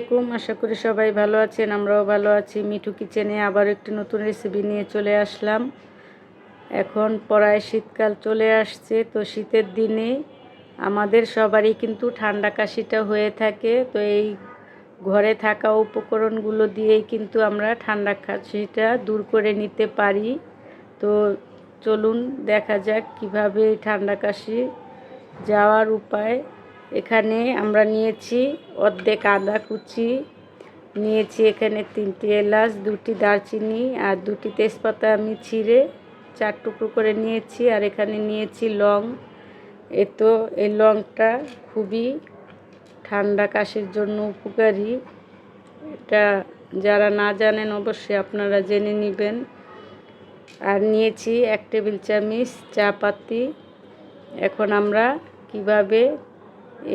আলাইকুম, আশা করি সবাই ভালো আছেন। আমরাও ভালো আছি। মিঠু কিচেনে আবার একটি নতুন রেসিপি নিয়ে চলে আসলাম। এখন প্রায় শীতকাল চলে আসছে, তো শীতের দিনে আমাদের সবারই কিন্তু ঠান্ডা কাশিটা হয়ে থাকে। তো এই ঘরে থাকা উপকরণগুলো দিয়েই কিন্তু আমরা ঠান্ডা কাশিটা দূর করে নিতে পারি। তো চলুন দেখা যাক কিভাবে এই ঠান্ডা কাশি যাওয়ার উপায়। এখানে আমরা নিয়েছি অর্ধেক আদা কুচি, নিয়েছি এখানে 3টি এলাচ, 2টি দারচিনি আর 2টি তেজপাতা আমি ছিঁড়ে 4 টুকরো করে নিয়েছি। আর এখানে নিয়েছি লং। এই লংটা খুবই ঠান্ডা কাশির জন্য উপকারী। এটা যারা না জানেন অবশ্যই আপনারা জেনে নেবেন। আর নিয়েছি 1 টেবিল চামচ চা পাতি। এখন আমরা কিভাবে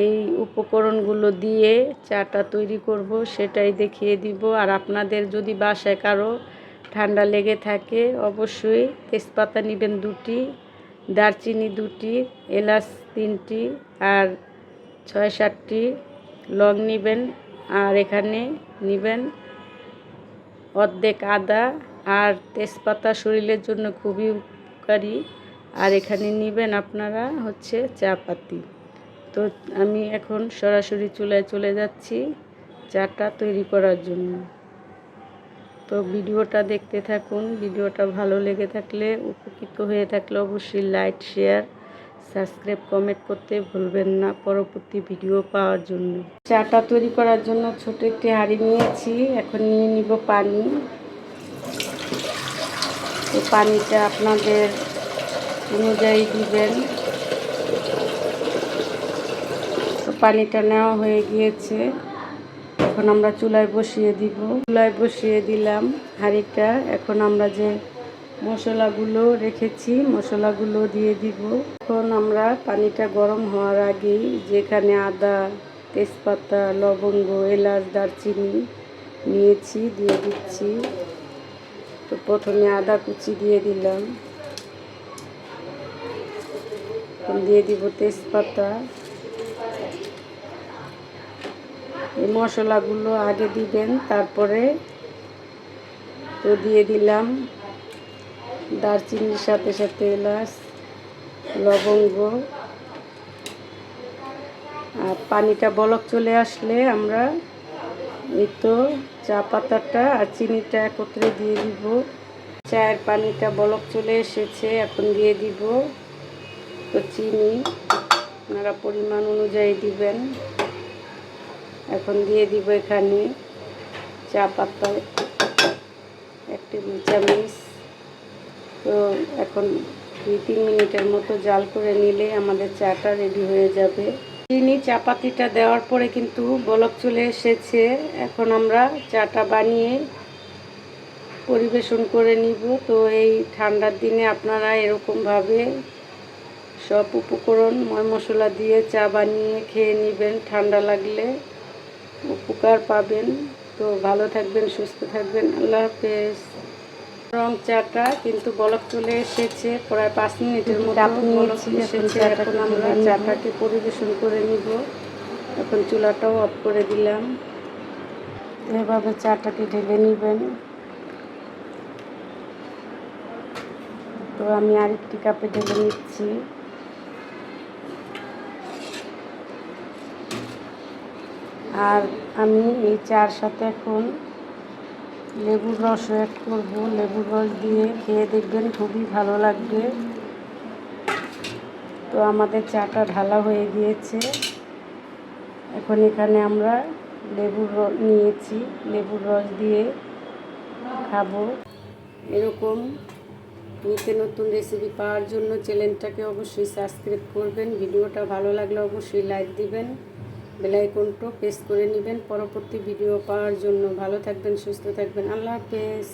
এই উপকরণগুলো দিয়ে চাটা তৈরি করব সেটাই দেখিয়ে দিব। আর আপনাদের যদি বাসায় কারো ঠান্ডা লেগে থাকে অবশ্যই তেজপাতা নেবেন 2টি, দারচিনি 2টি, এলাচ 3টি আর 6-7টি লং নেবেন। আর এখানে নেবেন অর্ধেক আদা। আর তেজপাতা শরীরের জন্য খুবই উপকারী। আর এখানে নেবেন আপনারা হচ্ছে চা পাতি। তো আমি এখন সরাসরি চুলায় চলে যাচ্ছি চাটা তৈরি করার জন্য। তো ভিডিওটা দেখতে থাকুন। ভিডিওটা ভালো লেগে থাকলে, উপকৃত হয়ে থাকলে অবশ্যই লাইক, শেয়ার, সাবস্ক্রাইব, কমেন্ট করতে ভুলবেন না পরবর্তী ভিডিও পাওয়ার জন্য। চাটা তৈরি করার জন্য ছোট একটি হাঁড়ি নিয়েছি। এখন নিয়ে নিব পানি। তো পানিটা আপনাদের অনুযায়ী দিবেন। তো পানিটা নেওয়া হয়ে গিয়েছে। এখন আমরা চুলায় বসিয়ে দিব। চুলায় বসিয়ে দিলাম হাঁড়িটা। এখন আমরা যে মশলাগুলো রেখেছি মশলাগুলো দিয়ে দিব। এখন আমরা পানিটা গরম হওয়ার আগেই যেখানে আদা, তেজপাতা, লবঙ্গ, এলাচ, দারচিনি নিয়েছি দিয়ে দিচ্ছি। তো প্রথমে আদা কুচি দিয়ে দিলাম, দিয়ে দিব তেজপাতা। এই মশলাগুলো আগে দিবেন, তারপরে তো দিয়ে দিলাম দারচিনির সাথে সাথে এলাচ, লবঙ্গ। আর পানিটা বলক চলে আসলে আমরা এই তো চা পাতাটা আর চিনিটা একত্রে দিয়ে দিব। চায়ের পানিটা বলক চলে এসেছে, এখন দিয়ে দিব তো চিনি, আপনারা পরিমাণ অনুযায়ী দিবেন। এখন দিয়ে দিব এখানে চা পাতা 1 টেবিল চামচ। তো এখন 2-3 মিনিটের মতো জাল করে নিলে আমাদের চাটা রেডি হয়ে যাবে। চিনি চা পাতিটা দেওয়ার পরে কিন্তু বলক চলে এসেছে। এখন আমরা চাটা বানিয়ে পরিবেশন করে নিব। তো এই ঠান্ডার দিনে আপনারা এরকমভাবে সব উপকরণ ময় মশলা দিয়ে চা বানিয়ে খেয়ে নেবেন। ঠান্ডা লাগলে উপকার পাবেন। তো ভালো থাকবেন, সুস্থ থাকবেন। আল্লাহ হাফেজ। রং চাটা কিন্তু বলক চলে এসেছে, প্রায় 5 মিনিটের মতো বলক এসেছে। এখন আমরা চাটাকে পরিবেশন করে নিব। এখন চুলাটাও অফ করে দিলাম। এভাবে চাটাকে ঢেলে নেবেন। তো আমি আরেকটি কাপে ঢেলে নিচ্ছি। আর আমি এই চার সাথে এখন লেবুর রস অ্যাড করব। লেবুর রস দিয়ে খেয়ে দেখবেন, খুবই ভালো লাগবে। তো আমাদের চাটা ঢালা হয়ে গিয়েছে। এখন এখানে আমরা লেবুর রস নিয়েছি, লেবুর রস দিয়ে খাবো। এরকম নিত্য নতুন রেসিপি পাওয়ার জন্য চ্যানেলটাকে অবশ্যই সাবস্ক্রাইব করবেন। ভিডিওটা ভালো লাগলে অবশ্যই লাইক দিবেন, বেল আইকনটা প্রেস করে নেবেন পরবর্তী ভিডিও পাওয়ার জন্য। ভালো থাকবেন, সুস্থ থাকবেন। আল্লাহ হাফেজ।